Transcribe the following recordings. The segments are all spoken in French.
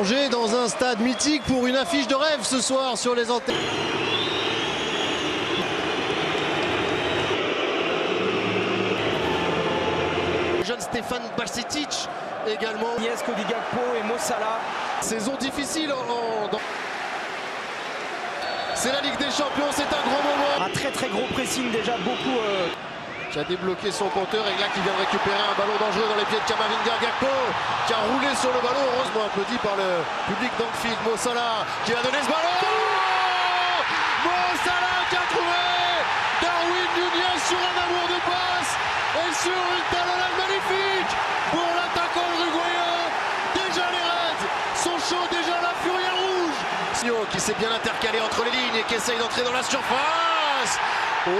plongé dans un stade mythique pour une affiche de rêve ce soir sur les antennes. Le jeune Stéphane Bajcetic également. Cody Gakpo et Mo Salah. Saison difficile C'est la Ligue des Champions, c'est un grand moment. Un très gros pressing déjà, beaucoup. Qui a débloqué son compteur et là qui vient de récupérer un ballon dangereux dans les pieds de Camavinga. Gakpo qui a roulé sur le ballon, heureusement applaudi par le public d'Anfield. Mo Salah qui va donner ce ballon. Mo Salah qui a trouvé Darwin Nunez sur un amour de passe et sur une talonnade magnifique pour l'attaquant uruguayen. Déjà les Reds sont chauds, déjà la furie rouge. Qui s'est bien intercalé entre les lignes et qui essaye d'entrer dans la surface. Oh,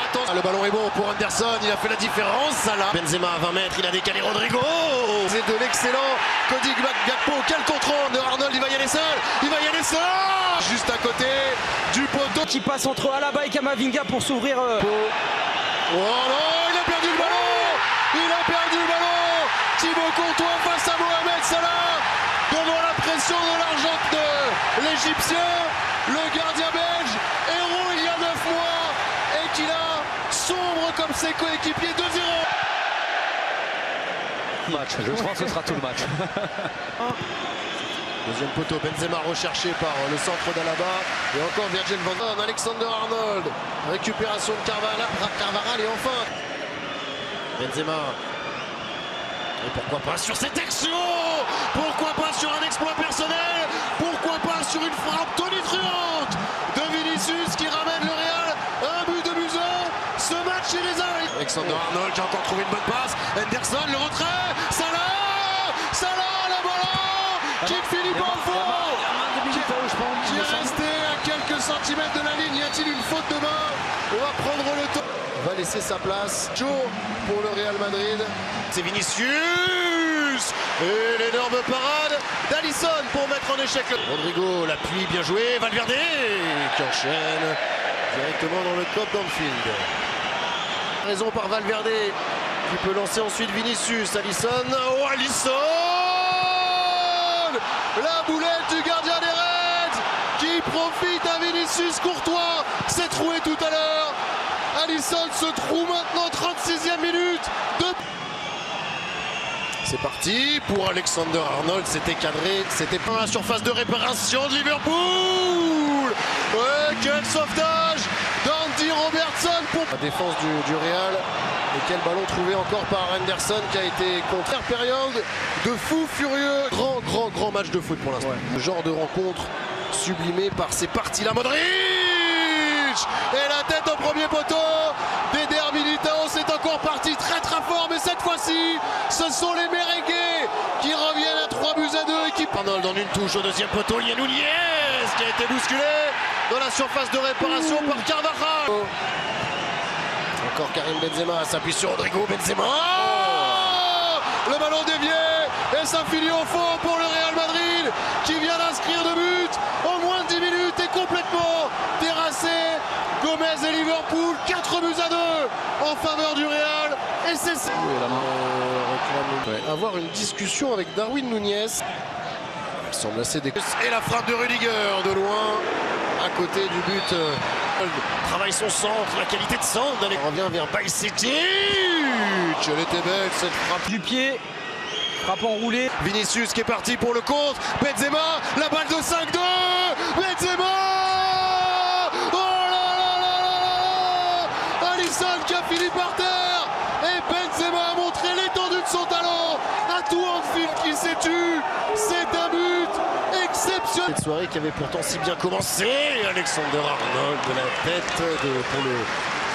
attention. Le ballon est bon pour Anderson, il a fait la différence. Salah. Benzema à 20 mètres, il a décalé Rodrigo. C'est de l'excellent Cody Gakpo. Quel contrôle de Arnold, il va y aller seul. Il va y aller seul. Juste à côté du poteau. Qui passe entre Alaba et Camavinga pour s'ouvrir. Oh non, il a perdu le ballon. Il a perdu le ballon. Thibaut Courtois face à Mohamed Salah. Devant la pression de l'argent de l'Égyptien. Le gardien belge, héros il y a 9 mois. Et qui là, sombre comme ses coéquipiers, 2-0. Je pense que ce sera tout le match. Deuxième poteau, Benzema recherché par le centre d'Alaba. Et encore Virgil van Dijk, Alexander Arnold. Récupération de Carvajal et enfin Benzema. Et pourquoi pas sur cette action? Pourquoi pas sur un exploit personnel? Pourquoi pas sur une frappe tonitruante de Vinicius qui ramène le Real à un but de Museau? Ce match est les arrêts. Alexander Arnold qui a encore trouvé une bonne passe. Henderson, le retrait. Salah, le ballon qui finit pas au fond. Qui est resté à quelques centimètres de la ligne. Y a-t-il une faute de main? On va prendre le temps. Va laisser sa place. Joe pour le Real Madrid. C'est Vinicius. Et l'énorme parade d'Alisson pour mettre en échec. Rodrigo, l'appui bien joué. Valverde qui enchaîne directement dans le top d'Anfield. Raison par Valverde qui peut lancer ensuite Vinicius. Alisson. Oh, Alisson! La boulette du gardien des Reds qui profite à Vinicius. Courtois s'est troué tout à l'heure. Alisson se trouve maintenant, 36e minute. C'est parti pour Alexander Arnold, c'était cadré, c'était pas la surface de réparation de Liverpool. Ouais, quel sauvetage d'Andy Robertson pour la défense du Real. Et quel ballon trouvé encore par Henderson qui a été contre. Période de fou furieux. Grand match de foot pour l'instant. Ouais. Le genre de rencontre sublimé par ces parties-là. Modric et la tête au premier poteau d'Eder Militao. C'est encore parti très fort, mais cette fois-ci ce sont les merengues qui reviennent à 3-2 et qui Arnold en une touche au deuxième poteau. Lian Nunez qui a été bousculé dans la surface de réparation par Carvajal. Encore Karim Benzema s'appuie sur Rodrigo. Benzema, le ballon dévié et ça finit au fond pour le Real Madrid qui vient d'inscrire 2 buts en moins de 10 minutes et complètement terrassé. Gomez et Liverpool, 4-2 en faveur du Real. Et c'est ça. Avoir une discussion avec Darwin Nunez. Il semble assez décousu. Et la frappe de Rudiger de loin, à côté du but. Travaille son centre, la qualité de centre. On revient vers Bajcetic. Elle était belle cette frappe. Du pied, frappe enroulée. Vinicius qui est parti pour le contre. Benzema, la balle de 5-2. Benzema. Qui a fini par terre et Benzema a montré l'étendue de son talent à tout Anfield qui s'est tu. C'est un but exceptionnel. Cette soirée qui avait pourtant si bien commencé. Alexander Arnold de la tête pour le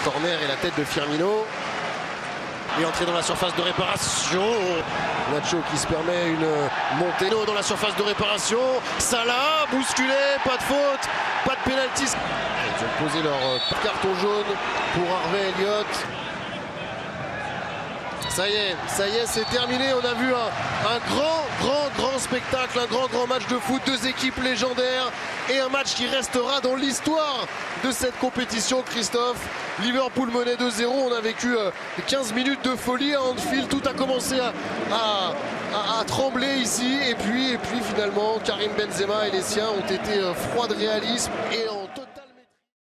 corner et la tête de Firmino. Et entré dans la surface de réparation. Nacho qui se permet une montée dans la surface de réparation. Salah bousculé, pas de faute, pas de pénalty. Ils ont posé leur carton jaune pour Harvey Elliott. Ça y est, c'est terminé. On a vu un grand spectacle, un grand match de foot, 2 équipes légendaires et un match qui restera dans l'histoire de cette compétition, Christophe. Liverpool menait 2-0, on a vécu 15 minutes de folie à Anfield. Tout a commencé à a tremblé ici et puis finalement Karim Benzema et les siens ont été froids de réalisme et en